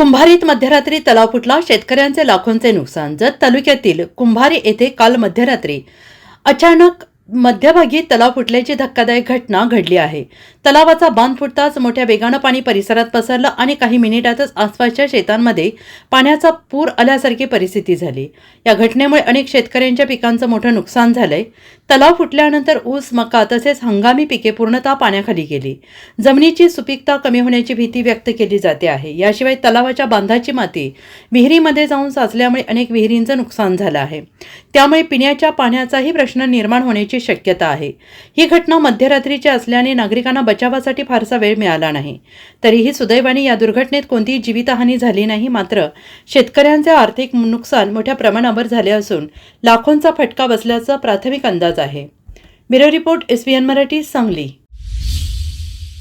कुंभारीत मध्यरात्री तलाव फुटला, शेतकऱ्यांचे लाखोंचे नुकसान। जत तालुक्यातील कुंभारी येथे काल मध्यरात्री अचानक मध्यभागी तलाव फुटल्याची धक्कादायक घटना घडली आहे। तलावाचा बांध फुटताच मोठ्या वेगाने पाणी परिसरात पसरलं आणि काही मिनिटातच आसपासच्या शेतांमध्ये पाण्याचा पूर आल्यासारखी परिस्थिती झाली। या घटनेमुळे अनेक शेतकऱ्यांच्या पिकांचं मोठं नुकसान झालंय। तलाव फुटल्यानंतर ऊस, मका तसेच हंगामी पिके पूर्णतः पाण्याखाली गेली। जमिनीची सुपीकता कमी होण्याची भीती व्यक्त केली जाते आहे। याशिवाय तलावाच्या बांधाची माती विहिरीमध्ये जाऊन साचल्यामुळे अनेक विहिरींचं नुकसान झालं आहे। त्यामुळे पिण्याच्या पाण्याचाही प्रश्न निर्माण होण्याची शक्यता आहे। ही घटना मध्यरात्रीची असल्याने नागरिकांना बचावासाठी फारसा वेळ मिळाला नाही। तरीही सुदैवाने या दुर्घटनेत कोणतीही जीवितहानी झाली नाही। मात्र शेतकऱ्यांचे आर्थिक नुकसान मोठ्या प्रमाणावर झाले असून लाखोंचा फटका बसल्याचा प्राथमिक अंदाज आहे। Bureau report, SBN Marathi, Sangli.